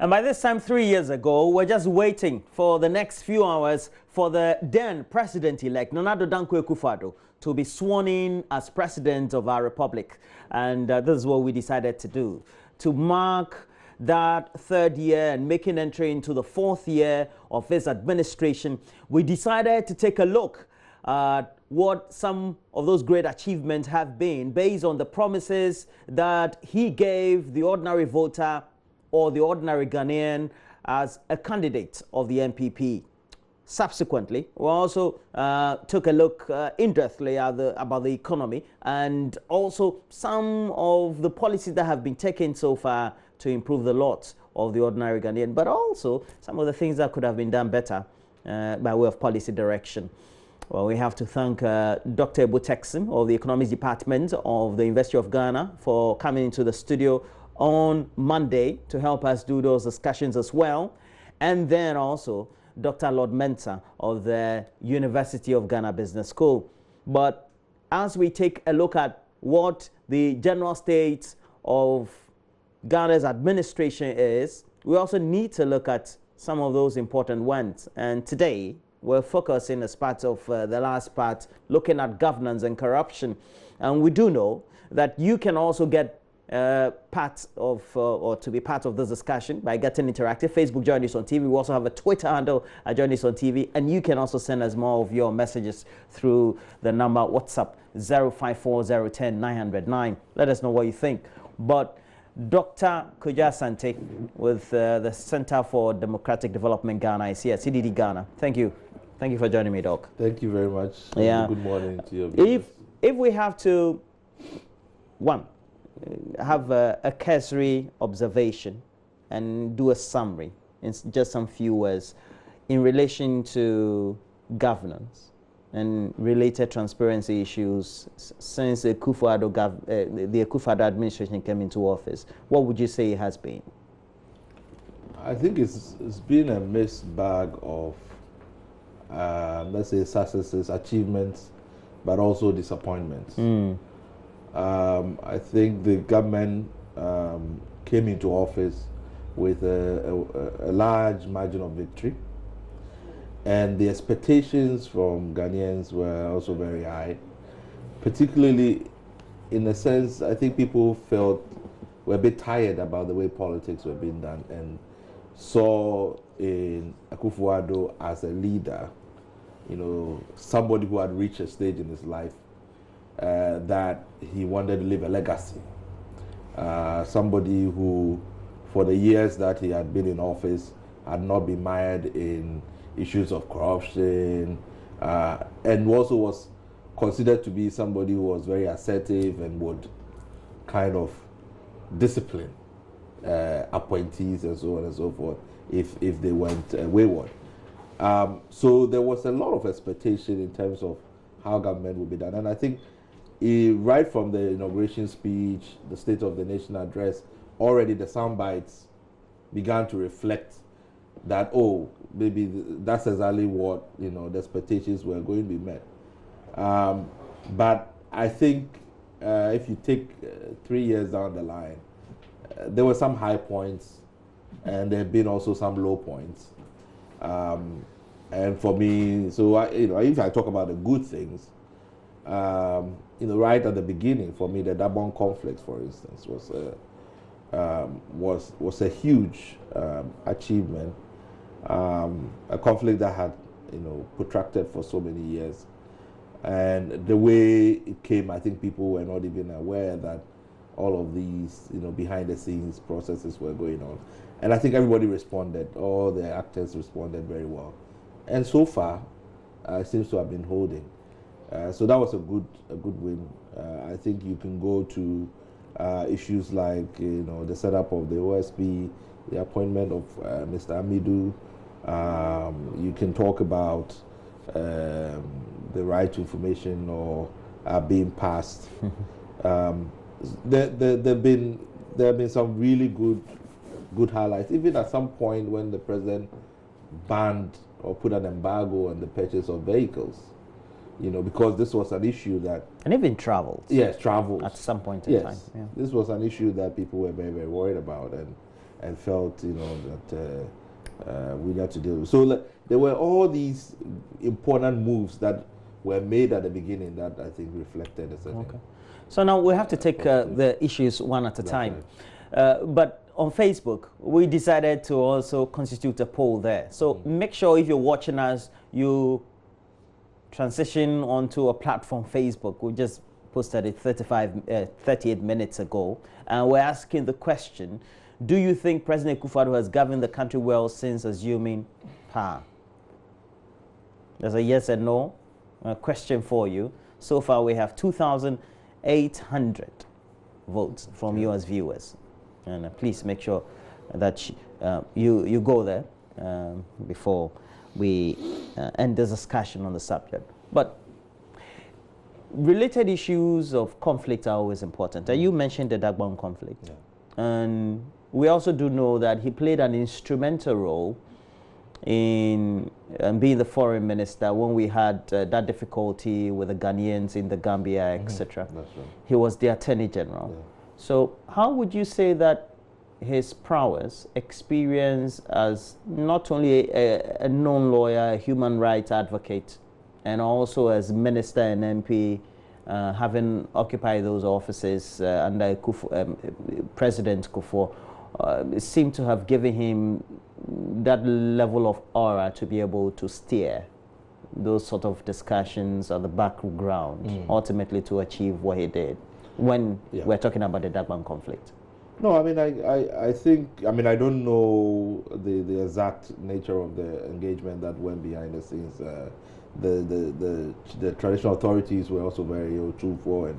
And by this time, 3 years ago, we're just waiting for the next few hours for the then president-elect, Nana Addo Akuffo Addo, to be sworn in as president of our republic. And this is what we decided to do, to mark that third year and making entry into the fourth year of his administration. We decided to take a look at what some of those great achievements have been based on the promises that he gave the ordinary voter or the ordinary Ghanaian as a candidate of the NPP. Subsequently, we also took a look in-depthly at about the economy and also some of the policies that have been taken so far to improve the lot of the ordinary Ghanaian, but also some of the things that could have been done better by way of policy direction. Well, we have to thank Dr. Ebu Texim of the Economics Department of the University of Ghana for coming into the studio on Monday to help us do those discussions as well. And then also Dr. Lord Mensah of the University of Ghana Business School. But as we take a look at what the general state of Ghana's administration is, we also need to look at some of those important ones. And today, we're focusing as part of the last part, looking at governance and corruption. And we do know that you can also get part of or to be part of this discussion by getting interactive. Facebook JoyNews on TV. We also have a Twitter handle at JoyNews on TV, and you can also send us more of your messages through the number WhatsApp 054010909. Let us know what you think. But Dr. Asante with the Center for Democratic Development Ghana is here, CDD Ghana. Thank you. Thank you for joining me, Doc. Thank you very much. Yeah. Good morning to you. If we have to, have a cursory observation and do a summary in just some few words in relation to governance and related transparency issues since the Akuffo Addo administration came into office, what would you say it has been? I think it's been a mixed bag of, let's say, successes, achievements, but also disappointments. I think the government came into office with a large margin of victory, and the expectations from Ghanaians were also very high, particularly in a sense. I think people were a bit tired about the way politics were being done and saw in Akuffo Addo as a leader, you know, somebody who had reached a stage in his life that he wanted to leave a legacy. Somebody who, for the years that he had been in office, had not been mired in issues of corruption, and also was considered to be somebody who was very assertive and would kind of discipline appointees and so on and so forth if they went wayward. So there was a lot of expectation in terms of how government would be done, and I think right from the inauguration speech, the State of the Nation address, already the sound bites began to reflect that, oh, maybe that's exactly what, the expectations were going to be met. But I think if you take 3 years down the line, there were some high points and there have been also some low points. And for me, so if I talk about the good things, right at the beginning, for me, the Dabon conflict, for instance, was a huge achievement. A conflict that had, protracted for so many years, and the way it came, I think people were not even aware that all of these, behind-the-scenes processes were going on, and I think everybody responded. All the actors responded very well, and so far, it seems to have been holding. So that was a good win. I think you can go to issues like the setup of the OSP, the appointment of Mr. Amidu. You can talk about the right to information or being passed. There have been some really good highlights. Even at some point when the president banned or put an embargo on the purchase of vehicles. Because this was an issue that... And even travels. Yes, travels. At some point in time. Yeah. This was an issue that people were very, very worried about. And and felt, you know, that we had to deal with. So there were all these important moves that were made at the beginning that I think reflected a certain. Okay. So now we have to take the issues one at a time. But on Facebook, we decided to also constitute a poll there. So make sure if you're watching us, you transition onto a platform, Facebook. We just posted it 38 minutes ago. And we're asking the question, do you think President Akuffo Addo has governed the country well since assuming power? There's a yes and no question for you. So far, we have 2,800 votes from you as viewers. And please make sure that you go there before we end this discussion on the subject. But related issues of conflict are always important. You mentioned the Dagbon conflict. Yeah. And we also do know that he played an instrumental role in being the foreign minister when we had that difficulty with the Ghanaians in the Gambia, etc. That's right. He was the Attorney General. Yeah. So how would you say that his prowess, experience as not only a known lawyer, a human rights advocate, and also as minister and MP, having occupied those offices under President Akuffo, seemed to have given him that level of aura to be able to steer those sort of discussions on the background, ultimately to achieve what he did when we're talking about the Dagbon conflict? No, I mean, I think, I mean, I don't know the exact nature of the engagement that went behind the scenes. The traditional authorities were also very truthful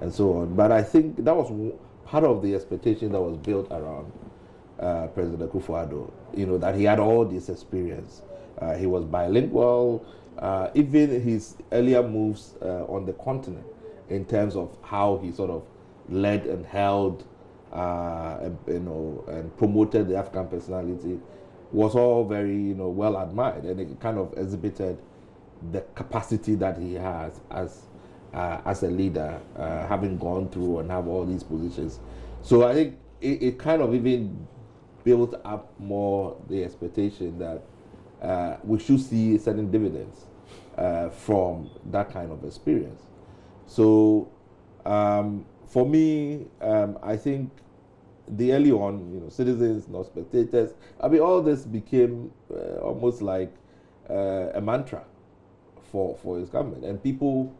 and so on. But I think that was part of the expectation that was built around President Akuffo Addo, you know, that he had all this experience. He was bilingual. Even his earlier moves on the continent in terms of how he sort of led and held and promoted the African personality was all very, you know, well admired, and it kind of exhibited the capacity that he has as a leader, having gone through and have all these positions. So I think it kind of even built up more the expectation that we should see certain dividends from that kind of experience. So for me, I think the early on, you know, citizens, not spectators, I mean, all this became almost like a mantra for his government, and people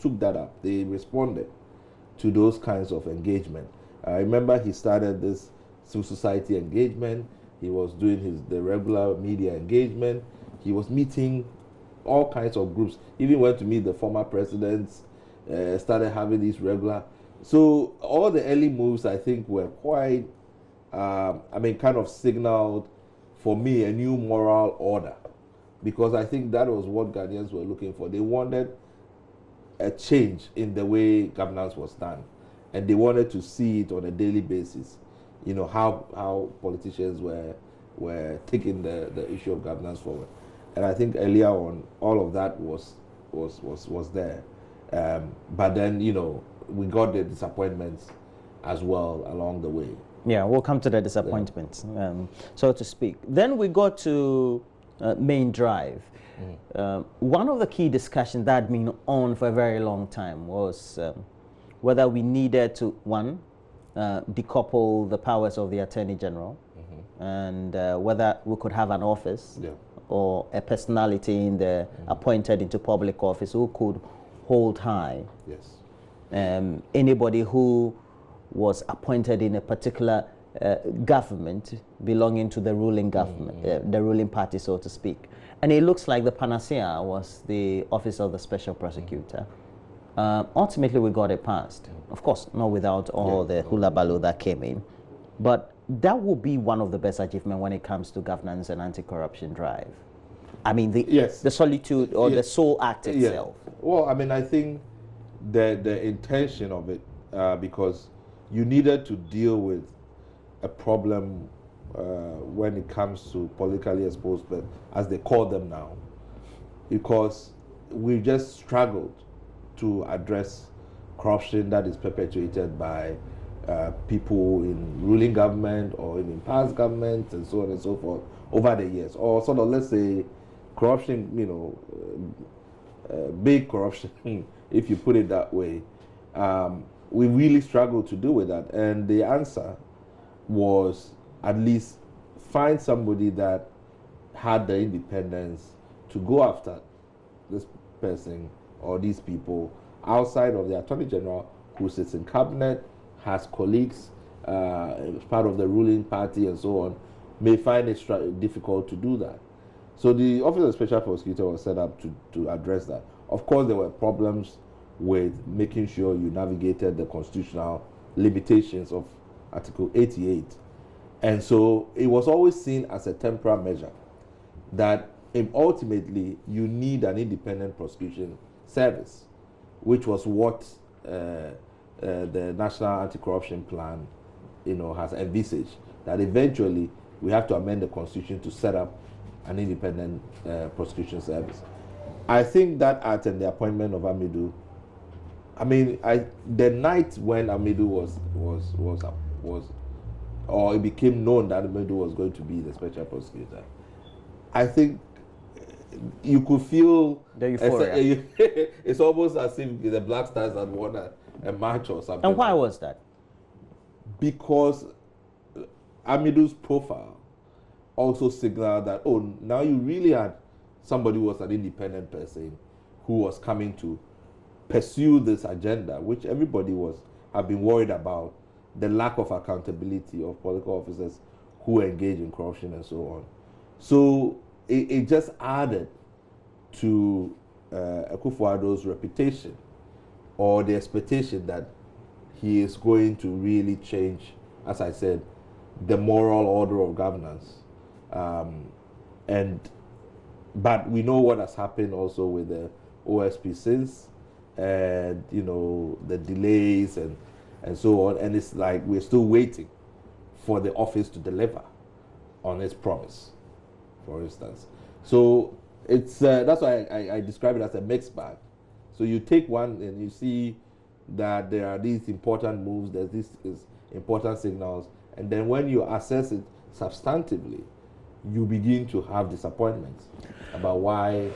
took that up. They responded to those kinds of engagement. I remember he started this civil society engagement. He was doing the regular media engagement. He was meeting all kinds of groups. Even went to meet the former presidents. Started having these regular. So all the early moves, I think, were quite, I mean, kind of signaled for me a new moral order, because I think that was what Ghanaians were looking for. They wanted a change in the way governance was done, and they wanted to see it on a daily basis. You know, how politicians were taking the issue of governance forward, and I think earlier on all of that was there. But then, you know, we got the disappointments as well along the way. Yeah, we'll come to the disappointments, so to speak. Then we got to Main Drive. One of the key discussions that had been on for a very long time was whether we needed to, one, decouple the powers of the Attorney General, and whether we could have an office or a personality in the appointed into public office who could hold high anybody who was appointed in a particular government belonging to the ruling government, the ruling party, so to speak. And it looks like the panacea was the office of the special prosecutor. Ultimately, we got it passed. Of course, not without all the hula baloo that came in. But that will be one of the best achievements when it comes to governance and anti-corruption drive. I mean, the solitude or the sole act itself. Well, I mean, I think the intention of it, because you needed to deal with a problem when it comes to politically exposed, as they call them now, because we just struggled to address corruption that is perpetuated by people in ruling government or even past governments and so on and so forth over the years, or sort of, let's say, corruption, big corruption, if you put it that way. We really struggled to do with that, and the answer was at least find somebody that had the independence to go after this person or these people outside of the Attorney General, who sits in cabinet, has colleagues, part of the ruling party and so on, may find it difficult to do that. So the Office of the Special Prosecutor was set up to address that. Of course, there were problems with making sure you navigated the constitutional limitations of Article 88. And so it was always seen as a temporary measure that ultimately you need an independent prosecution service, which was what the National Anti-Corruption Plan, has envisaged, that eventually we have to amend the Constitution to set up an independent prosecution service. I think that act and the appointment of Amidu, the night when Amidu was, or it became known that Amidu was going to be the special prosecutor, I think you could feel the euphoria. It's almost as if the Black Stars had won a match or something. And why was that? Because Amidu's profile also signaled that, now you really had somebody who was an independent person who was coming to pursue this agenda, which everybody have been worried about, the lack of accountability of political officers who engage in corruption and so on. So it just added to Akuffo Addo's reputation, or the expectation that he is going to really change, as I said, the moral order of governance. But we know what has happened also with the OSP since, and the delays and so on, and it's like we're still waiting for the office to deliver on its promise, for instance. So it's that's why I describe it as a mixed bag. So you take one and you see that there are these important moves, there's these important signals, and then when you assess it substantively, you begin to have disappointments about why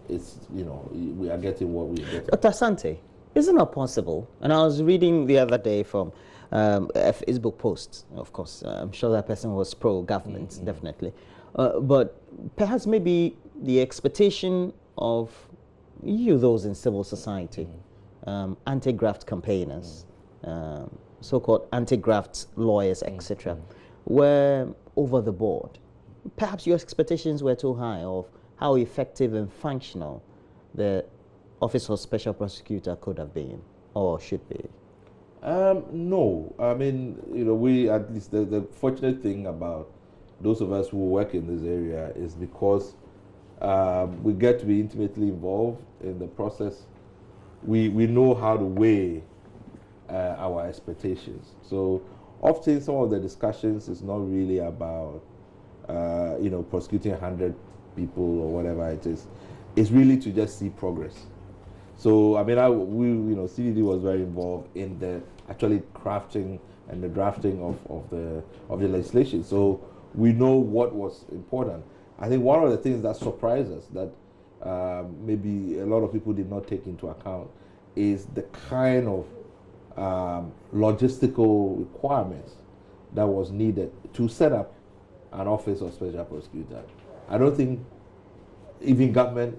it's, we are getting what we are getting. Dr. Asante, isn't it possible? And I was reading the other day from a Facebook post, of course, I'm sure that person was pro-government, definitely. But perhaps maybe the expectation of those in civil society, anti-graft campaigners, so-called anti-graft lawyers, etc., were over the board. Perhaps your expectations were too high of how effective and functional the Office of Special Prosecutor could have been or should be. No, we, at least the fortunate thing about those of us who work in this area is because we get to be intimately involved in the process. We know how to weigh our expectations. So often some of the discussions is not really about prosecuting 100 people or whatever it is. It's really to just see progress. So CDD was very involved in the actually crafting and the drafting of the legislation. So we know what was important. I think one of the things that surprised us that maybe a lot of people did not take into account is the kind of logistical requirements that was needed to set up an office of special prosecutor. I don't think even government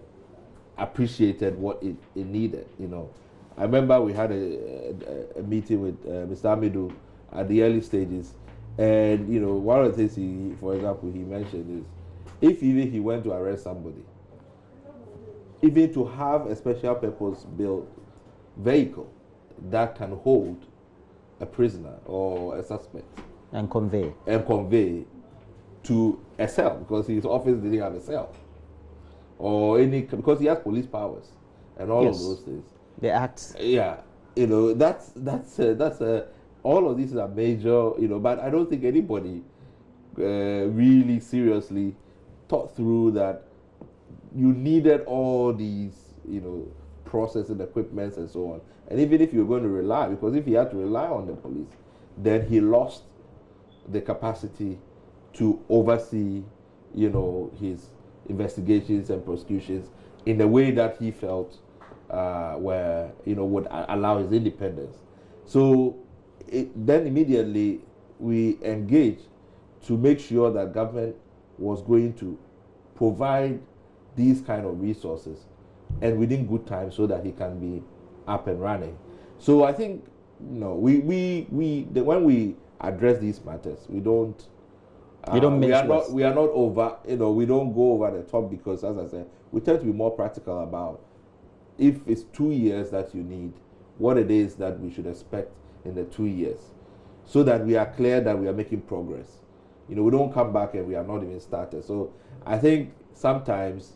appreciated what it needed. I remember we had a meeting with Mr. Amidu at the early stages, and one of the things for example, he mentioned is if even he went to arrest somebody, even to have a special purpose built vehicle that can hold a prisoner or a suspect and convey to a cell, because his office didn't have a cell, or because he has police powers and all of those things. The acts. Yeah, that's all of these are major, but I don't think anybody really seriously thought through that you needed all these, processing equipments and so on. And even if you're going to rely, because if you had to rely on the police, then he lost the capacity to oversee, his investigations and prosecutions in the way that he felt would allow his independence. So then immediately we engaged to make sure that government was going to provide these kind of resources and within good time so that he can be up and running. So I think when we address these matters, we are not over, we don't go over the top, because as I said, we tend to be more practical about if it's 2 years that you need, what it is that we should expect in the 2 years, so that we are clear that we are making progress. We don't come back and we are not even started. So I think sometimes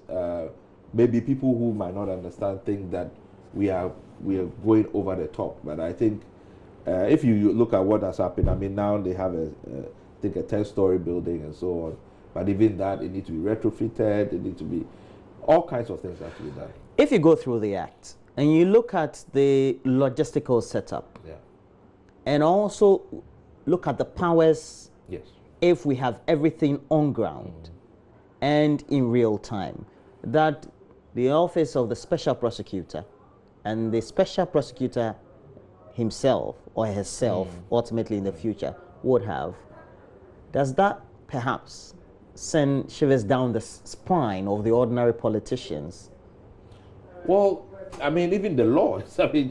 maybe people who might not understand think that we are going over the top. But I think if you look at what has happened, I mean, now they have a 10-story building and so on. But even that, it needs to be retrofitted. It needs to be all kinds of things have to be done. If you go through the act and you look at the logistical setup, and also look at the powers, if we have everything on ground and in real time, that the office of the special prosecutor and the special prosecutor himself or herself ultimately in the future would have, does that perhaps send shivers down the spine of the ordinary politicians? Well, I mean, even the laws, I mean,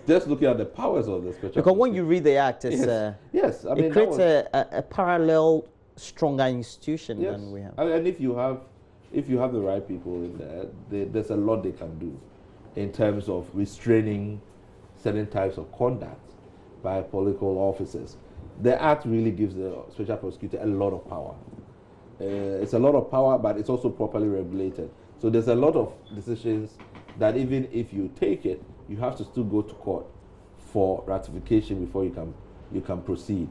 just looking at the powers of the special because when you read the act, it's yes, I mean, it creates a parallel, stronger institution than we have. And if you have the right people in there, there's a lot they can do in terms of restraining certain types of conduct by political officers. The act really gives the special prosecutor a lot of power. It's a lot of power, but it's also properly regulated. So there's a lot of decisions that even if you take it, you have to still go to court for ratification before you can proceed.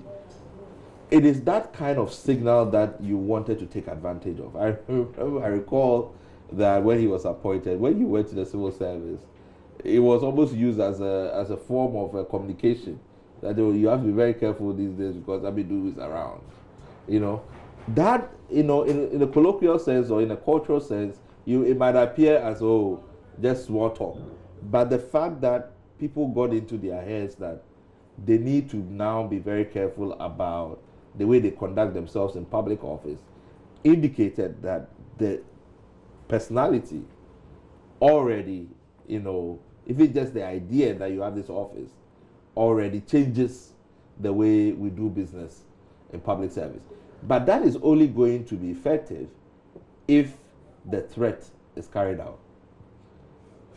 It is that kind of signal that you wanted to take advantage of. I recall that when he was appointed, when you went to the civil service, it was almost used as a form of communication. That you have to be very careful these days because Abidu is around. That in a colloquial sense or in a cultural sense, it might appear as just small talk. But the fact that people got into their heads that they need to now be very careful about the way they conduct themselves in public office indicated that the personality already, if it's just the idea that you have this office, already changes the way we do business in public service. But that is only going to be effective if the threat is carried out.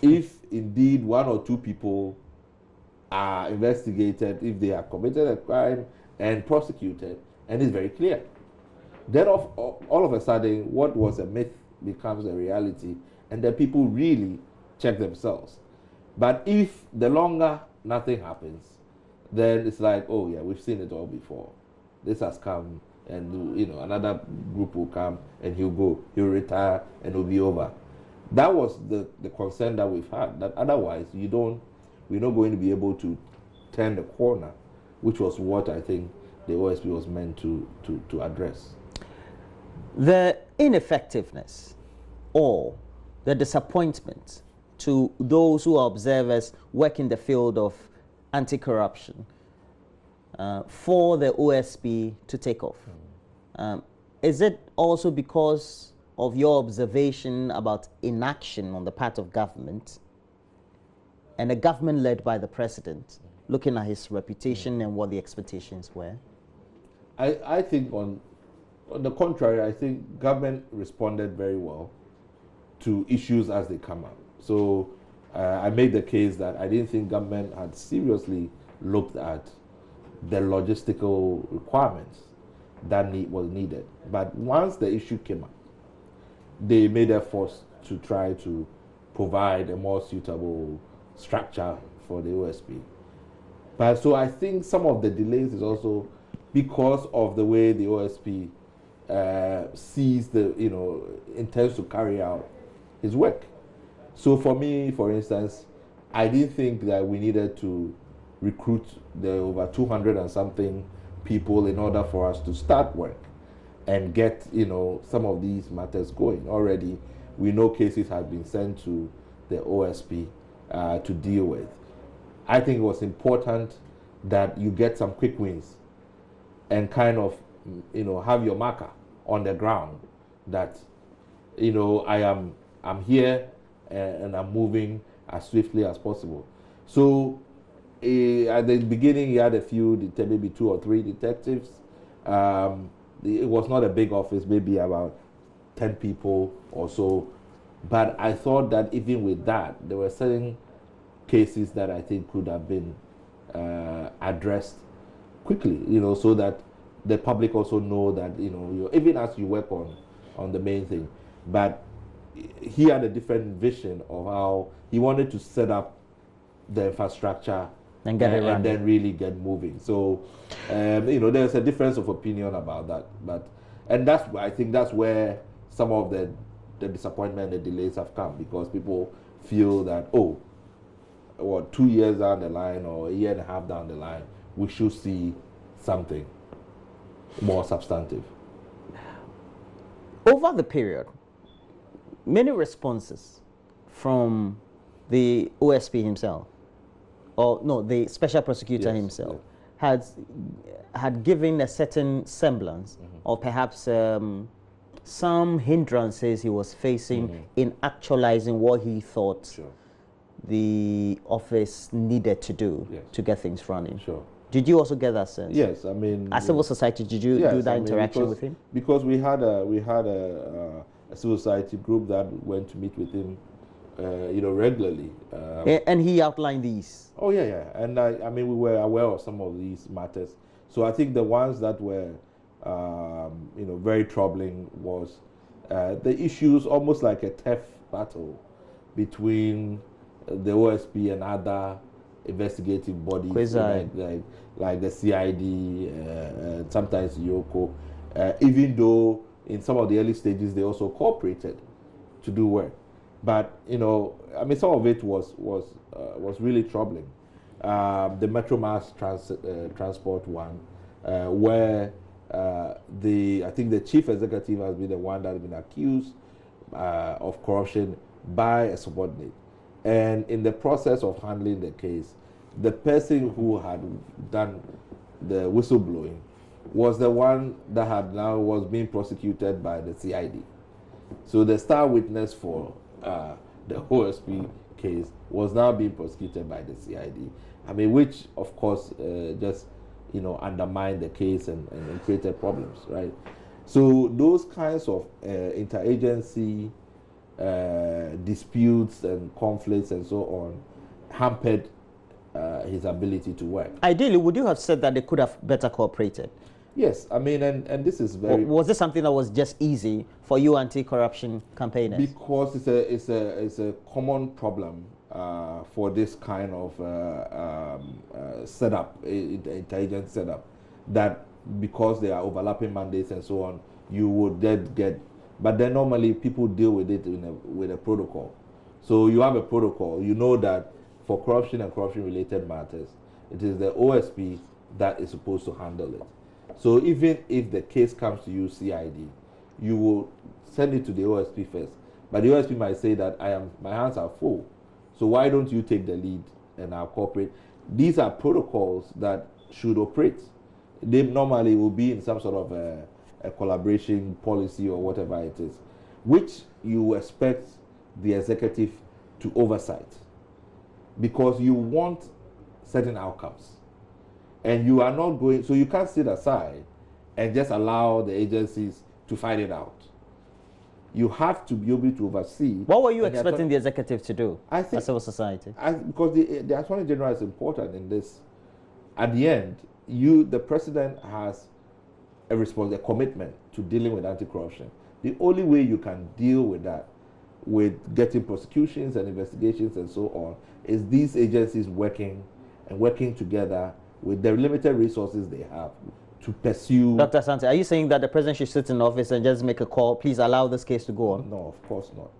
If indeed one or two people are investigated, if they have committed a crime and prosecuted, and it's very clear, then all of a sudden what was a myth becomes a reality, and then people really check themselves. But if the longer nothing happens, then it's like, oh yeah, we've seen it all before. This has come, and another group will come, and he'll retire, and it'll be over. That was the concern that we've had, that otherwise we're not going to be able to turn the corner, which was what I think the OSP was meant to address. The ineffectiveness or the disappointment to those who are observers work in the field of anti-corruption for the OSP to take off. Is it also because of your observation about inaction on the part of government and a government led by the president, looking at his reputation and what the expectations were? I think on the contrary, I think government responded very well to issues as they come up. So I made the case that I didn't think government had seriously looked at the logistical requirements that was needed. But once the issue came up, they made efforts to try to provide a more suitable structure for the OSP. But so I think some of the delays is also because of the way the OSP sees intends to carry out his work. So for me, for instance, I didn't think that we needed to recruit the over 200 and something people in order for us to start work and get, some of these matters going. Already, we know cases have been sent to the OSP to deal with. I think it was important that you get some quick wins and kind of, have your marker on the ground that, I'm here and I'm moving as swiftly as possible. So at the beginning, you had a few, maybe 2 or 3 detectives. It was not a big office, maybe about 10 people or so. But I thought that even with that, there were certain cases that I think could have been addressed quickly, so that the public also know that, even as you work on the main thing. But he had a different vision of how he wanted to set up the infrastructure and get it running, and then really get moving. So, there's a difference of opinion about that. And I think that's where some of the disappointment, the delays have come, because people feel that, 2 years down the line or a year and a half down the line, we should see something more substantive. Over the period, many responses from the OSP himself, or no, the special prosecutor himself, had given a certain semblance or perhaps some hindrances he was facing in actualizing what he thought the office needed to do to get things running. Did you also get that sense? Yes, I mean, as civil society, did you do that interaction with him? Because we had a civil society group that went to meet with him, regularly. And he outlined these. Oh yeah, and we were aware of some of these matters. So I think the ones that were, very troubling was the issues, almost like a tough battle between the OSP and other investigative bodies, like the CID, sometimes Yoko, even though in some of the early stages they also cooperated to do work. But some of it was really troubling. The Metro Mass transport one, where I think the chief executive has been the one that has been accused of corruption by a subordinate. And in the process of handling the case, the person who had done the whistleblowing was the one that was being prosecuted by the CID. So the star witness for the OSP case was now being prosecuted by the CID. Which of course just undermined the case and created problems, right? So those kinds of interagency disputes and conflicts and so on hampered his ability to work. Ideally, would you have said that they could have better cooperated? Yes, and this is very... Was this something that was just easy for you anti-corruption campaigners? Because it's a common problem for this kind of setup, intelligence setup, that because there are overlapping mandates and so on, you would then get... But then normally people deal with it with a protocol. So you have a protocol. You know that for corruption and corruption-related matters, it is the OSP that is supposed to handle it. So even if the case comes to you, CID, you will send it to the OSP first. But the OSP might say that my hands are full. So why don't you take the lead and I'll cooperate? These are protocols that should operate. They normally will be in some sort of a collaboration policy or whatever it is, which you expect the executive to oversight, because you want certain outcomes. And you are not going, so you can't sit aside and just allow the agencies to fight it out. You have to be able to oversee. What were you expecting the executive to do as civil society? Because the Attorney General is important in this. At the end, the president has a commitment to dealing with anti-corruption. The only way you can deal with that, with getting prosecutions and investigations and so on, is these agencies working together with the limited resources they have to pursue. Dr. Asante, are you saying that the president should sit in office and just make a call, please allow this case to go on? No, of course not.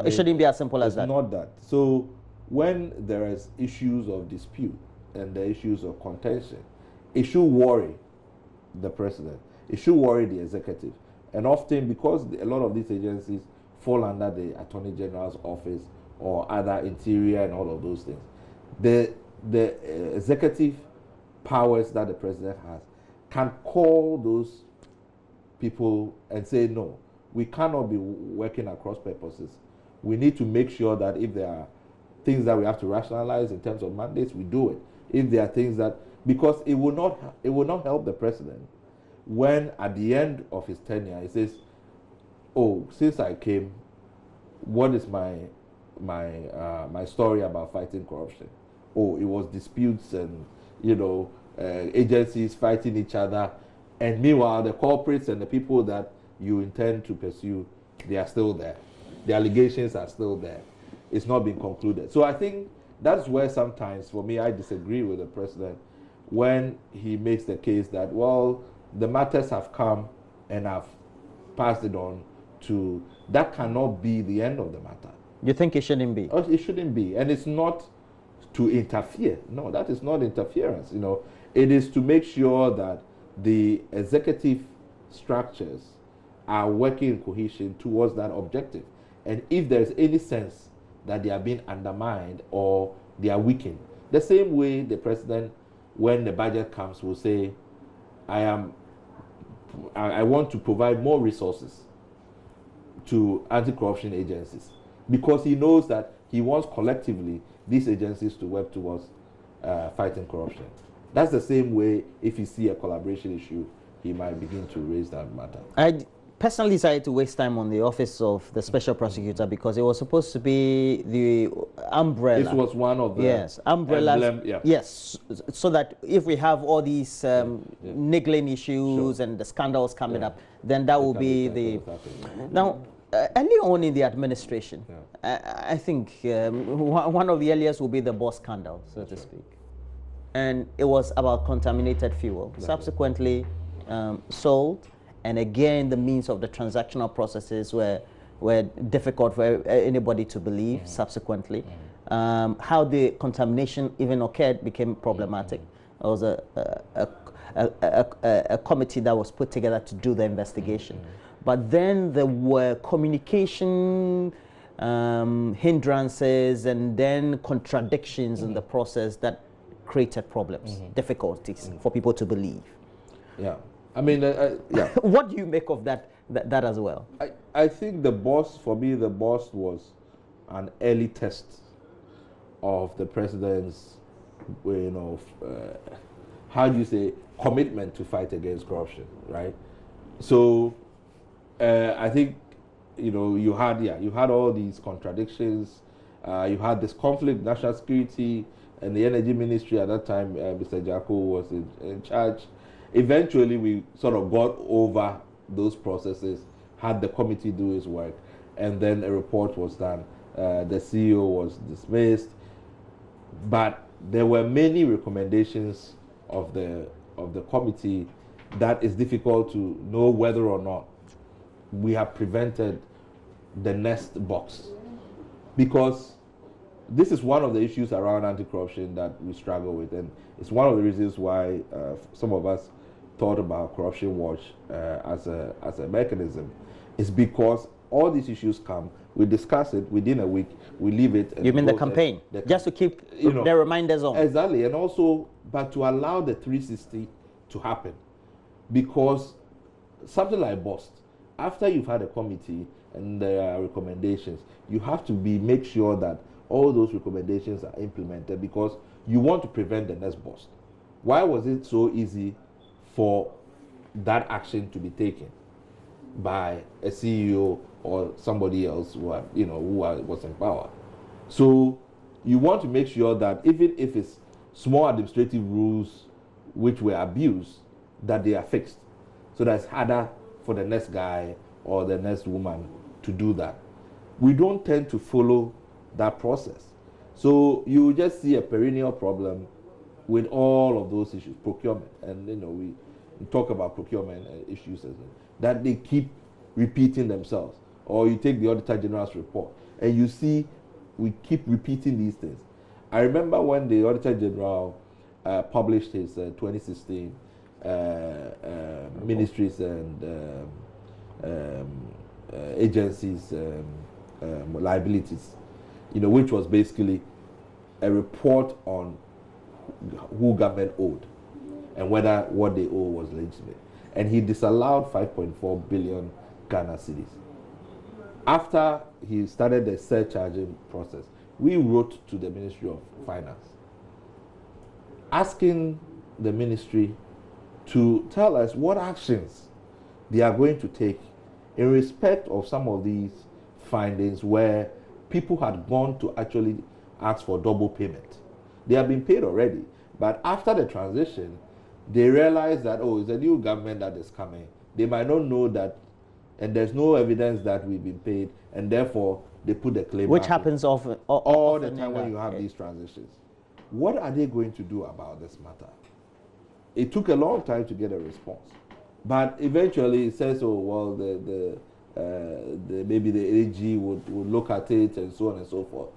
It shouldn't be as simple as that. It's not that. So when there is issues of dispute, and the issues of contention, it should worry the president. It should worry the executive. And often, because a lot of these agencies fall under the Attorney General's office or other interior and all of those things, the executive powers that the president has can call those people and say, no, we cannot be working across purposes. We need to make sure that if there are things that we have to rationalize in terms of mandates, we do it. If there are things that, because it will not help the president when at the end of his tenure he says, oh, since I came, what is my story about fighting corruption? Oh, it was disputes and agencies fighting each other, and meanwhile the culprits and the people that you intend to pursue, they are still there. The allegations are still there. It's not been concluded. So I think that's where sometimes, for me, I disagree with the president when he makes the case that, well, the matters have come and I've passed it on to, that cannot be the end of the matter. You think it shouldn't be? Oh, it shouldn't be. And it's not to interfere. No, that is not interference. It is to make sure that the executive structures are working in cohesion towards that objective. And if there is any sense that they are being undermined or they are weakened, the same way the president, when the budget comes, will say, I want to provide more resources to anti-corruption agencies, because he knows that he wants collectively these agencies to work towards fighting corruption. That's the same way, if you see a collaboration issue, he might begin to raise that matter. I personally decided to waste time on the office of the special prosecutor because it was supposed to be the umbrella. This was one of the umbrellas. Yes, so that if we have all these niggling issues and the scandals coming up, then that will be the. Now, early on in the administration, I think one of the earliest will be the boss scandal, so to speak, and it was about contaminated fuel. Subsequently, sold. And again, the means of the transactional processes were difficult for anybody to believe subsequently. How the contamination even occurred became problematic. There was a committee that was put together to do the investigation. But then there were communication hindrances and then contradictions in the process that created problems, difficulties for people to believe. Yeah. I mean, yeah. What do you make of that as well? I think for me, the boss was an early test of the president's, how do you say, commitment to fight against corruption, right? So, I think, you had all these contradictions. You had this conflict, national security, and the energy ministry at that time. Mr. Jacko was in charge. Eventually, we sort of got over those processes, had the committee do its work, and then a report was done. The CEO was dismissed, but there were many recommendations of the committee that is difficult to know whether or not we have prevented the next box, because this is one of the issues around anti-corruption that we struggle with, and it's one of the reasons why some of us thought about Corruption Watch as a mechanism. Is because all these issues come, we discuss it within a week, we leave it. You mean the campaign? Just to keep the reminders on. Exactly, and also, but to allow the 360 to happen, because something like BOST, after you've had a committee and there are recommendations, you have to make sure that all those recommendations are implemented, because you want to prevent the next BOST. Why was it so easy for that action to be taken by a CEO or somebody else who was in power? So you want to make sure that even if it's small administrative rules which were abused, that they are fixed, so that it's harder for the next guy or the next woman to do that. We don't tend to follow that process. So you just see a perennial problem with all of those issues, procurement, and we talk about procurement issues that they keep repeating themselves. Or you take the Auditor General's report and you see we keep repeating these things. I remember when the Auditor General published his 2016 ministries and agencies liabilities, which was basically a report on who government owed and whether what they owe was legitimate. And he disallowed 5.4 billion Ghana cedis. After he started the surcharging process, we wrote to the Ministry of Finance asking the ministry to tell us what actions they are going to take in respect of some of these findings where people had gone to actually ask for double payment. They have been paid already, but after the transition, they realized that, oh, it's a new government that is coming. They might not know that, and there's no evidence that we've been paid, and therefore they put the claim. Which happens often, all the time when you have these transitions. What are they going to do about this matter? It took a long time to get a response, but eventually it says, oh well, maybe the AG would look at it and so on and so forth.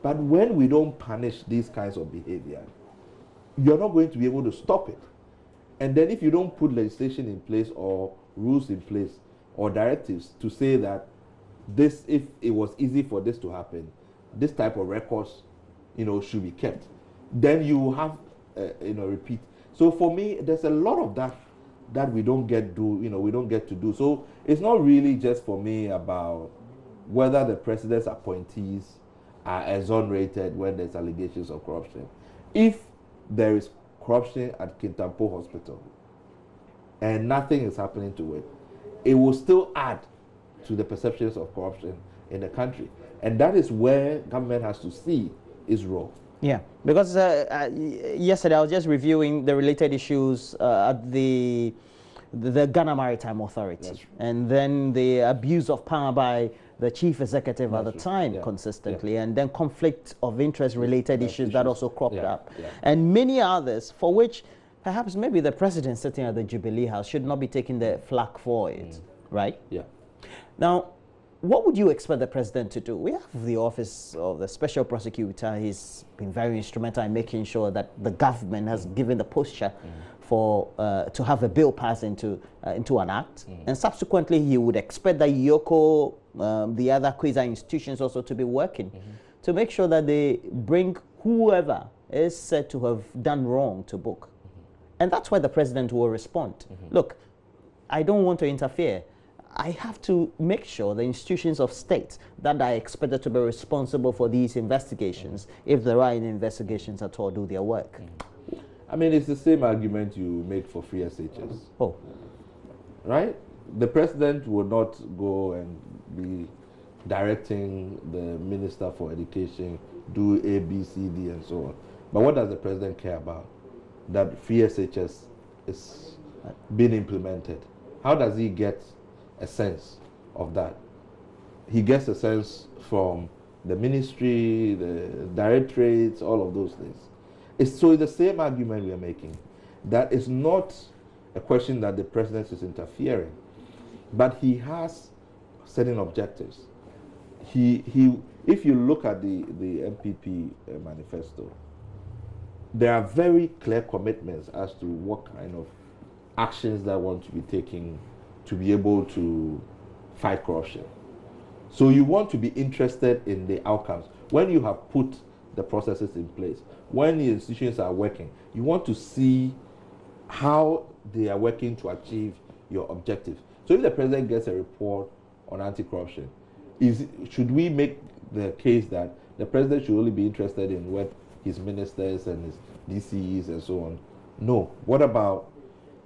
But when we don't punish these kinds of behavior, you're not going to be able to stop it. And then if you don't put legislation in place or rules in place or directives to say that this, if it was easy for this to happen, this type of records, should be kept, then you have, repeat. So for me, there's a lot of that we don't get to do. So it's not really just for me about whether the president's appointees are exonerated when there's allegations of corruption. If there is corruption at Kintampo Hospital and nothing is happening to it, it will still add to the perceptions of corruption in the country. And that is where government has to see its role. Yeah, because yesterday I was just reviewing the related issues at the Ghana Maritime Authority, and then the abuse of power by the chief executive at the time consistently, and then conflict of interest related issues that also cropped up, and many others for which perhaps maybe the president sitting at the Jubilee House should not be taking the flak for it, right? Yeah. Now, what would you expect the president to do? We have the office of the special prosecutor. He's been very instrumental in making sure that the government has given the posture for to have a bill passed into an act, and subsequently he would expect that Yoko, the other quasi institutions also to be working to make sure that they bring whoever is said to have done wrong to book, and that's why the president will respond. Look, I don't want to interfere. I have to make sure the institutions of state that are expected to be responsible for these investigations, if there are any investigations at all, do their work. I mean, it's the same argument you make for free SHS. Oh. Right? The president will not go and be directing the minister for education, do A, B, C, D, and so on. But what does the president care about? That free SHS is being implemented. How does he get a sense of that? He gets a sense from the ministry, the directorates, all of those things. It's the same argument we are making, that it's not a question that the president is interfering, but he has certain objectives. If you look at the MPP manifesto, there are very clear commitments as to what kind of actions that want to be taken to be able to fight corruption. So you want to be interested in the outcomes. When you have put the processes in place, when the institutions are working, you want to see how they are working to achieve your objectives. So if the president gets a report on anti-corruption, should we make the case that the president should only be interested in what his ministers and his DCEs and so on? No. What about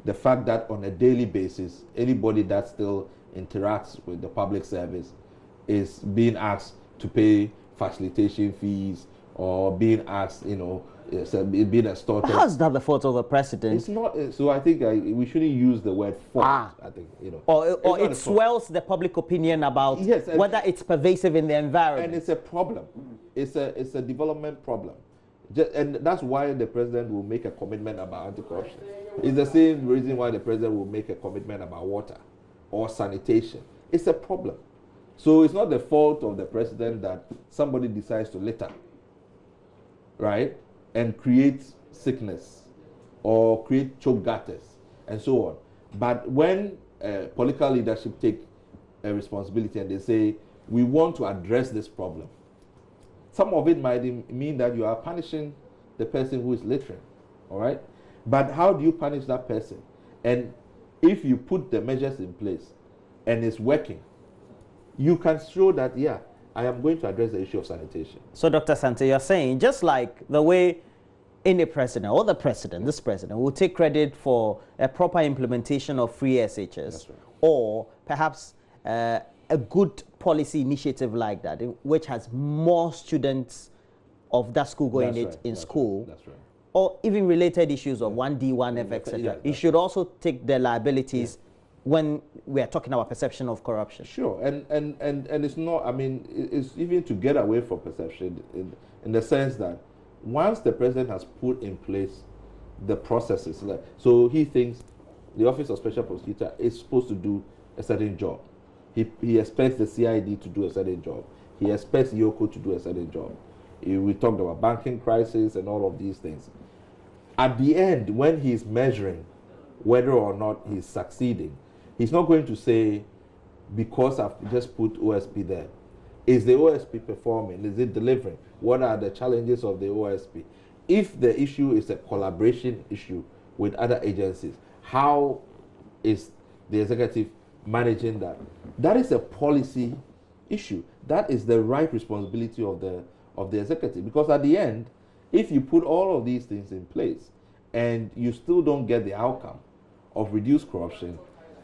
the fact that on a daily basis, anybody that still interacts with the public service is being asked to pay facilitation fees or being asked, being extorted? How's that the fault of the president? It's not. So I think we shouldn't use the word fault. I think or it swells the public opinion about whether it's pervasive in the environment. And it's a problem. It's a development problem. And that's why the president will make a commitment about anti-corruption. It's the same reason why the president will make a commitment about water or sanitation. It's a problem. So it's not the fault of the president that somebody decides to litter, right, and create sickness or create choke gutters and so on. But when political leadership take a responsibility and they say, we want to address this problem, some of it might mean that you are punishing the person who is littering, all right? But how do you punish that person? And if you put the measures in place and it's working, you can show that, yeah, I am going to address the issue of sanitation. So, Dr. Asante, you're saying just like the way any president or this president will take credit for a proper implementation of free SHS, right, or perhaps a good policy initiative like that, which has more students of that school going in school, That's right. or even related issues of 1D, 1F, etc. You should also take the liabilities when we are talking about perception of corruption. Sure, and it's not, I mean, it's even to get away from perception in the sense that once the president has put in place the processes, so he thinks the Office of Special Prosecutor is supposed to do a certain job. He expects the CID to do a certain job. He expects Yoko to do a certain job. We talked about banking crisis and all of these things. At the end, when he's measuring whether or not he's succeeding, he's not going to say, because I've just put OSP there, is the OSP performing? Is it delivering? What are the challenges of the OSP? If the issue is a collaboration issue with other agencies, how is the executive managing that? That is a policy issue. That is the right responsibility of the executive. Because at the end, if you put all of these things in place and you still don't get the outcome of reduced corruption,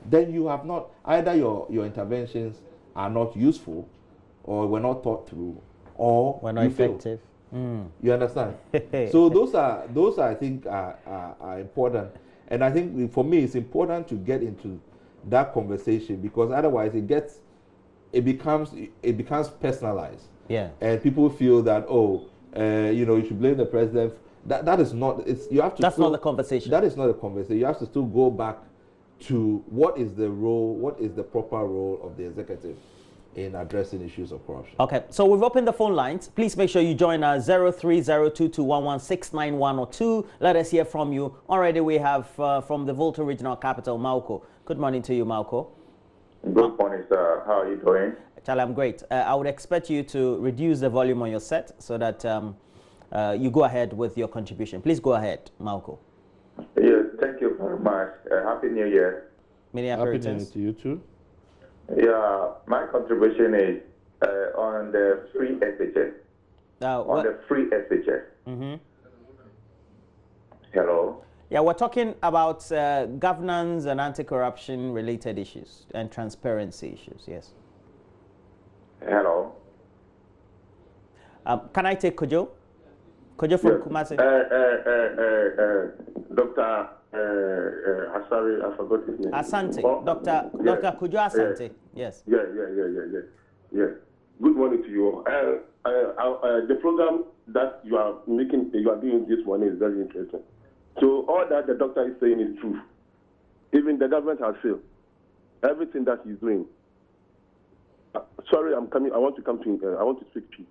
then you have not, either your interventions are not useful, or were not thought through, or were not effective. You understand? So those are I think are important, and I think for me it's important to get into that conversation, because otherwise it becomes personalized. Yeah. And people feel that you should blame the president. That is not. You have to. That's not the conversation. That is not a conversation. You have to still go back to what is the role, what is the proper role of the executive in addressing issues of corruption. Okay, so we've opened the phone lines. Please make sure you join us 0302211691 or 2. Let us hear from you. Already we have from the Volta Regional Capital, Malco. Good morning to you, Malco. Good morning, sir. How are you doing? Charlie, I'm great. I would expect you to reduce the volume on your set so that you go ahead with your contribution. Please go ahead, Malco. Yes, thank you very much. Happy New Year. Many happy New Year to you too. Yeah, my contribution is on the free SHS. On the free SHS. Mm-hmm. Hello? Yeah, we're talking about governance and anti-corruption related issues and transparency issues, yes. Hello? Can I take Kojo? Kojo from Kumasi. Dr. Sorry, I forgot his name. Asante. Dr. Kojo Asante. Yes. Yeah. Good morning to you. The program that you are doing this morning is very interesting. So all that the doctor is saying is true. Even the government has failed. Everything that he's doing. Sorry, I'm coming. I want to come to. I want to speak to you.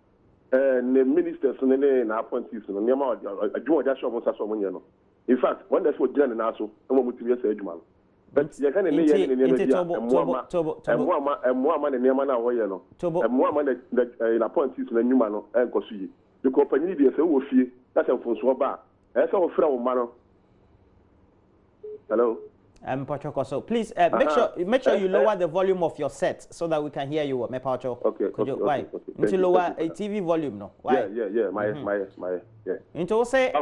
The ministers and the appointees, in fact, when that's what Jan and also, I'm going to say, but you can't name and more man and Yamana Wayano, and more man that appointees and new man and Kosi. The company is a wolfie, that's a for Swaba. That's all from Mano. Hello? So please make sure you lower the volume of your set so that we can hear you. Okay. Why? Into lower a TV volume, no? Why? Yeah. My. Into say,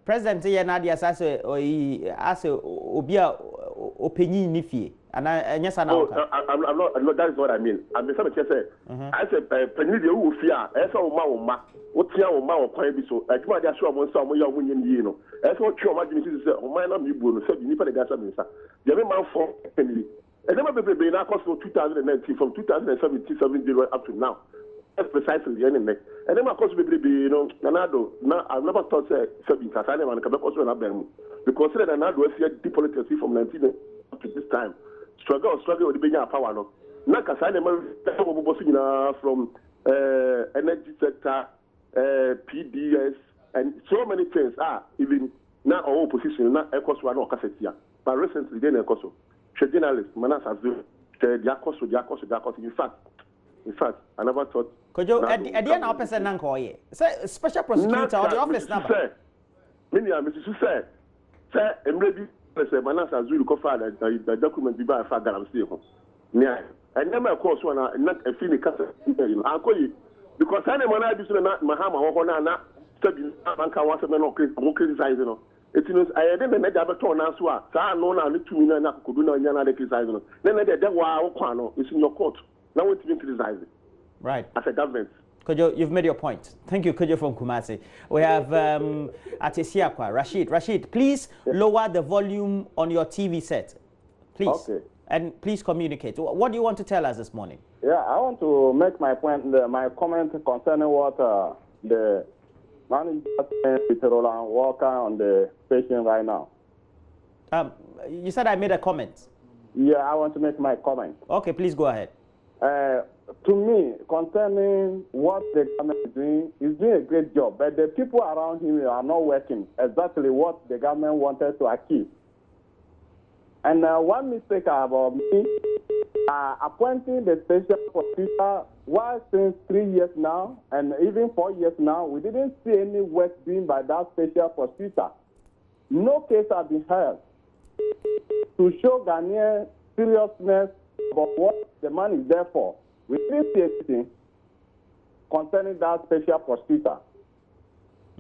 President Nadia as a Obia opinion nifi. And yes, I'm not. That is what I mean. I'm the same say. I said, Penny, who fear, as a ma, what fear or ma or quite so. I told you, I'm on some young women, you know. As what your imagination said, oh, my name is Bruno, said you need to get something, sir. The other man for Penny. And never been now cost for 2019 from 2017 up to now. That's precisely the enemy. And then, of course, Nanado, now I've never thought, Sabine Casane and Quebec also another. Because Nanado is here depolitically from 19 up to this time. Struggle with the bigger power. No, Nakasane from energy sector, PDS, and so many things. Even now our opposition na ekoso na okasetia but recently then ekoso journalist Manas Azu the akoso in fact I never thought Kojo at the end of person nanko ye say special prosecutor or the office number many are Mrs. say emre bi say Manas Azu ko fa the document bi ba fa garam see ho nia and never course one not a fini kasa anko because any man I do na mahama ho na study banka wa se no criticize no it means I didn't make that turn now so sa no na ni 2 million na kodu na nya na de criticize no then the wa wo kwa no is in your court now what you criticize right as a government. Kojo, you've made your point. Thank you, Kojo from Kumasi. We have Atesiakwa, Rashid, please lower the volume on your TV set, please. Okay. And please communicate. What do you want to tell us this morning? Yeah, I want to make my point, my comment concerning what the manager with Roland Walker on the station right now. You said I made a comment. Yeah, I want to make my comment. Okay, please go ahead. To me, concerning what the government is doing, he's doing a great job, but the people around him are not working exactly what the government wanted to achieve. And one mistake about me, appointing the special prosecutor, why since 3 years now, and even 4 years now, we didn't see any work done by that special prosecutor. No case has been heard to show Ghanaian seriousness about what the man is there for. We didn't see anything concerning that special prosecutor.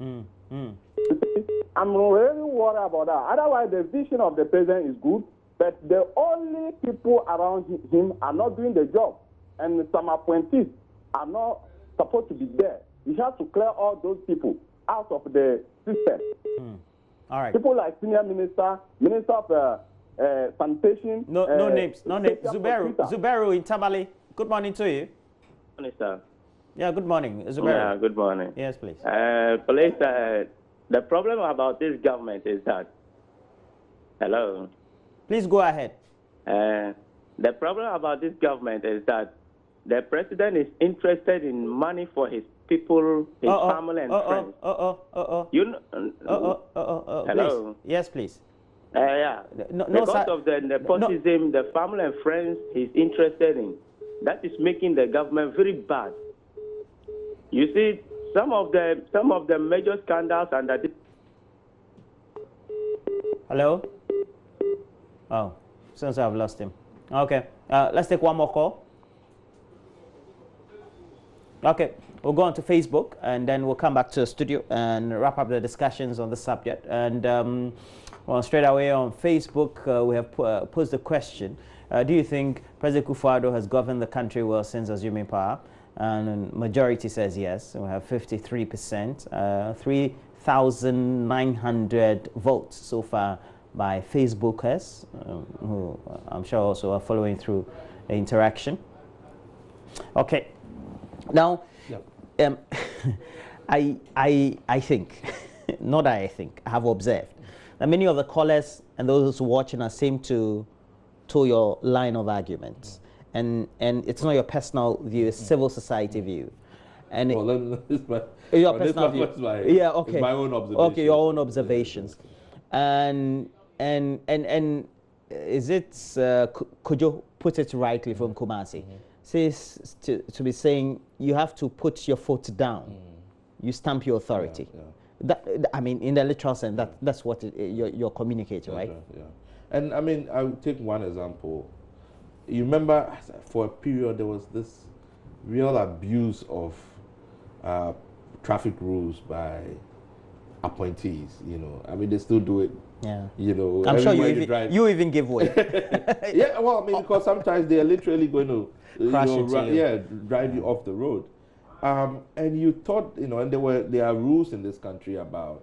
I'm really worried about that. Otherwise, the vision of the president is good, but the only people around him are not doing the job. And some appointees are not supposed to be there. He has to clear all those people out of the system. All right. People like senior minister, minister of sanitation. No names. Zuberu in Tabali. Good morning to you. Good morning, sir. Yeah, good morning. Zuberu. Yeah, good morning. Yes, please. Police, the problem about this government is that... Hello? Please go ahead. The problem about this government is that the president is interested in money for his people, his family and friends. You know, hello? Please. Yes, please. Yeah. Because of the nepotism, the family and friends he's interested in, that is making the government very bad. You see, some of the major scandals under this. Hello? Oh, since I've lost him. Okay, let's take one more call. Okay, we'll go on to Facebook and then we'll come back to the studio and wrap up the discussions on the subject. And well, straight away on Facebook, we have posed the question, do you think President Akuffo Addo has governed the country well since assuming power? And majority says yes. We have 53%, 3,900 votes so far by Facebookers, who I'm sure also are following through the interaction. Okay, now, I think, not I think, I have observed that many of the callers and those watching us seem to toe your line of arguments. And it's not your personal view, it's civil society view. And your personal view. Yeah, okay. It's my own observations. Okay, your own observations. And is it, could you put it rightly from Kumasi? Says to be saying you have to put your foot down. You stamp your authority. That, I mean, in the literal sense, that's what you're communicating, right? Yeah. And I mean, I'll take one example. You remember, for a period, there was this real abuse of traffic rules by appointees. You know, I mean, they still do it. Yeah. You know, I'm sure you even give way. Yeah, well, I mean, because sometimes they are literally going to crash into you. Drive you off the road. And you thought, you know, and there are rules in this country about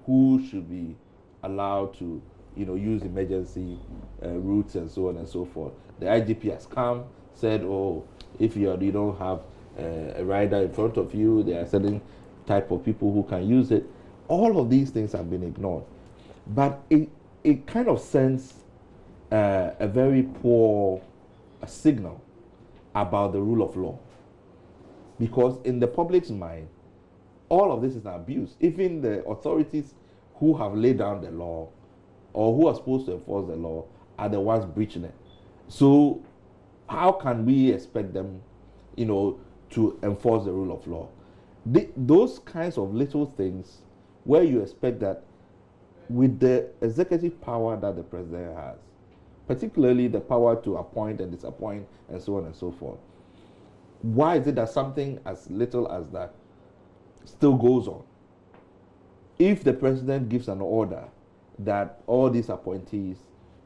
who should be allowed to, you know, use emergency routes and so on and so forth. The IGP has come, said, oh, if you don't have a rider in front of you, there are certain type of people who can use it. All of these things have been ignored. But it kind of sends a very poor signal about the rule of law. Because in the public's mind, all of this is an abuse. Even the authorities who have laid down the law or who are supposed to enforce the law are the ones breaching it. So how can we expect them, to enforce the rule of law? Those kinds of little things where you expect that with the executive power that the president has, particularly the power to appoint and disappoint and so on and so forth, why is it that something as little as that still goes on? If the president gives an order that all these appointees,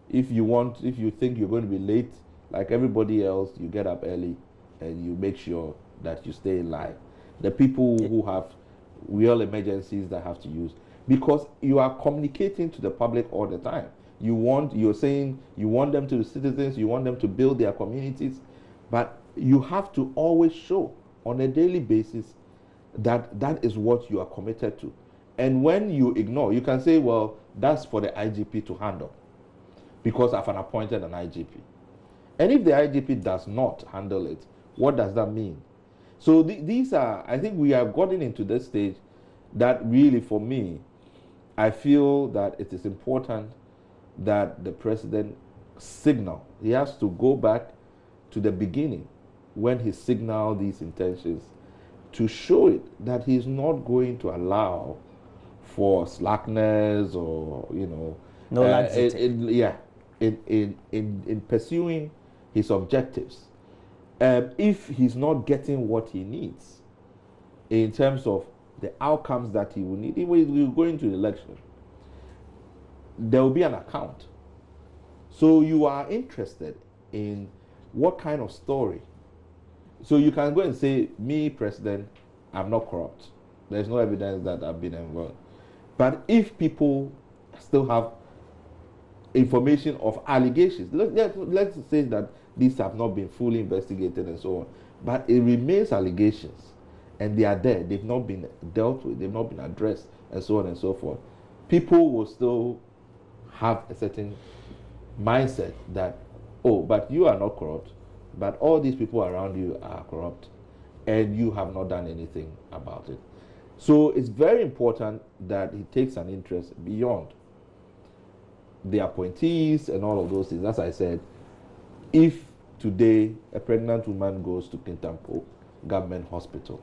if you think you're going to be late, like everybody else, you get up early and you make sure that you stay in line. The people who have real emergencies that have to use, because you are communicating to the public all the time. You're saying you want them to be citizens, you want them to build their communities, but you have to always show on a daily basis that that is what you are committed to. And when you ignore, you can say, well, that's for the IGP to handle because I've appointed an IGP. And if the IGP does not handle it, what does that mean? So these are, I think we have gotten into this stage that really, for me, I feel that it is important that the president signal. He has to go back to the beginning when he signaled these intentions to show it that he's not going to allow for slackness or, no laxity. In pursuing his objectives. If he's not getting what he needs in terms of the outcomes that he will need, if we go into the election, there will be an account. So you are interested in what kind of story. So you can go and say, me, president, I'm not corrupt. There's no evidence that I've been involved. But if people still have information of allegations, let's say that these have not been fully investigated and so on, but it remains allegations and they are there, they've not been dealt with, they've not been addressed and so on and so forth, people will still have a certain mindset that, oh, but you are not corrupt, but all these people around you are corrupt and you have not done anything about it. So it's very important that he takes an interest beyond the appointees and all of those things. As I said, if today a pregnant woman goes to Kintampo government hospital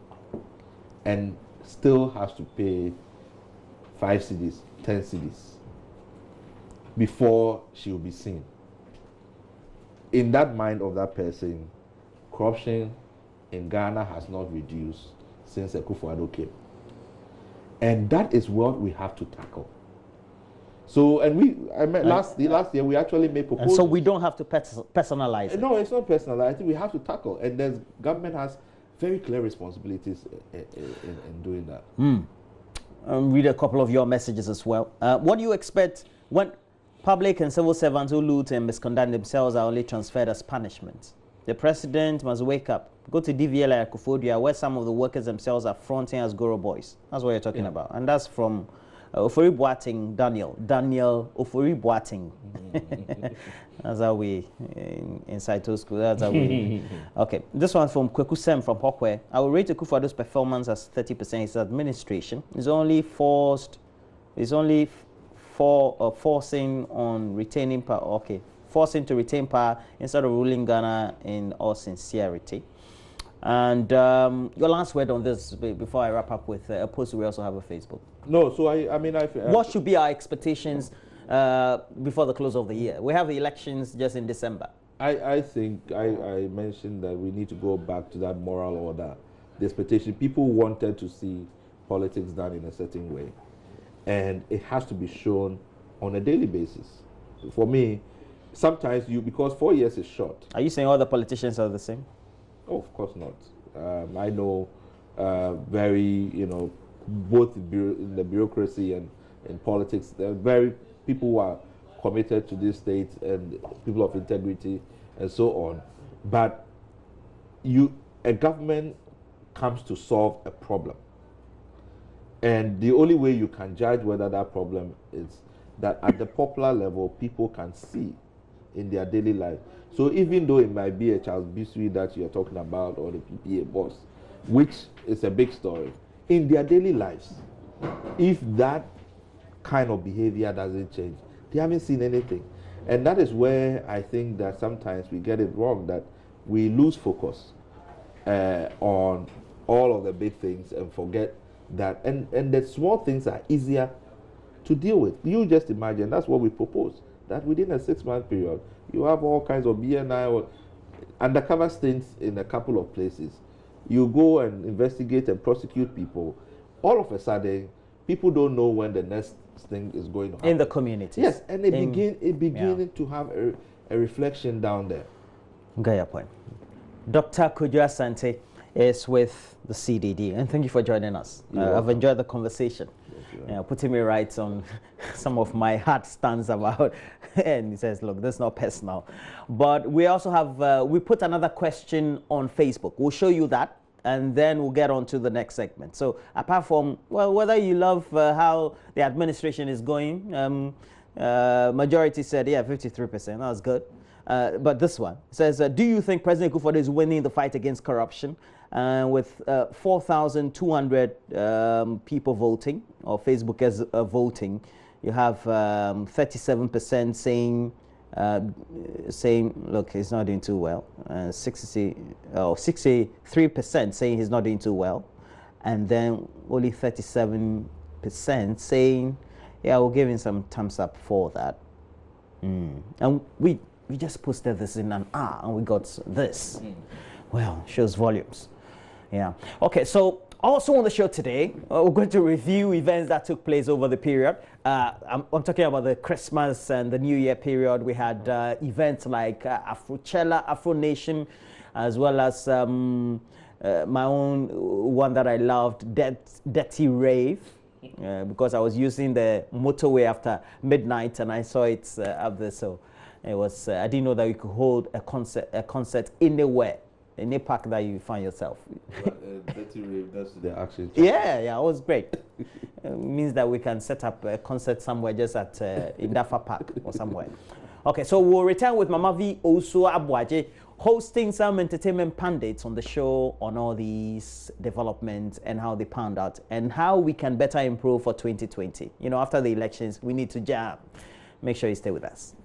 and still has to pay 5 cedis, 10 cedis before she will be seen, in that mind of that person, corruption in Ghana has not reduced since Akuffo Addo came. And that is what we have to tackle. So, last year we actually made proposals. And so we don't have to personalize it. No, it's not personal. I think we have to tackle, and the government has very clear responsibilities in doing that. Read a couple of your messages as well. What do you expect when public and civil servants who loot and misconduct themselves are only transferred as punishment? The president must wake up. Go to DVL Akuffo Addo, where some of the workers themselves are fronting as Goro boys. That's what you're talking about. And that's from Ofori Boating Daniel Ofori Boating. That's how we in Saito school. That's how we. Okay, this one from Kweku Sem from Hokwe. I will rate Akuffo Addo's performance as 30%. His administration is only forced. Is only forcing on retaining power. Okay, forcing to retain power instead of ruling Ghana in all sincerity. And your last word on this before I wrap up with a post. We also have a Facebook. No, so I what should be our expectations before the close of the year? We have the elections just in December. I think I mentioned that we need to go back to that moral order. The expectation, people wanted to see politics done in a certain way, and it has to be shown on a daily basis. For me, sometimes because 4 years is short. Are you saying all the politicians are the same? Oh, of course not. I know very, both in the bureaucracy and in politics, there are very people who are committed to this state and people of integrity and so on. But a government comes to solve a problem. And the only way you can judge whether that problem is that at the popular level, people can see in their daily life. So even though it might be a Charles Bisui that you're talking about or the PPA boss, which is a big story, in their daily lives, if that kind of behavior doesn't change. They haven't seen anything. And that is where I think that sometimes we get it wrong, that we lose focus on all of the big things and forget that. And the small things are easier to deal with. You just imagine, that's what we propose, that within a 6-month period, you have all kinds of BNI or undercover stints in a couple of places. You go and investigate and prosecute people. All of a sudden, people don't know when the next thing is going to happen. In the communities. Yes, and it beginning to have a reflection down there. Got your point. Dr. Akuffo Asante is with the CDD, and thank you for joining us. I've enjoyed the conversation. Putting me right on some of my hard stance about, and he says, look, this is not personal. But we also have, we put another question on Facebook. We'll show you that, and then we'll get on to the next segment. So apart from, well, whether you love how the administration is going, majority said, yeah, 53%, that was good. But this one says, do you think President Akuffo Addo is winning the fight against corruption? With 4,200 people voting, or Facebookers voting, you have 37% saying, look, he's not doing too well. 63% saying he's not doing too well. And then only 37% saying, yeah, we'll give him some thumbs up for that. And we just posted this in an hour and we got this. Well, shows volumes. Yeah. Okay, so also on the show today, we're going to review events that took place over the period. I'm talking about the Christmas and the New Year period. We had events like Afrochella, Afro Nation, as well as my own one that I loved, Dirty Rave, because I was using the motorway after midnight and I saw it up there. So it was, I didn't know that you could hold a concert anywhere. In a park that you find yourself. Dirty Rave, that's the action. Yeah, it was great. It means that we can set up a concert somewhere just at Indafa Park or somewhere. Okay, so we'll return with Mama V also Abuaje hosting some entertainment pundits on the show on all these developments and how they pound out and how we can better improve for 2020. You know, after the elections, we need to jam. Make sure you stay with us.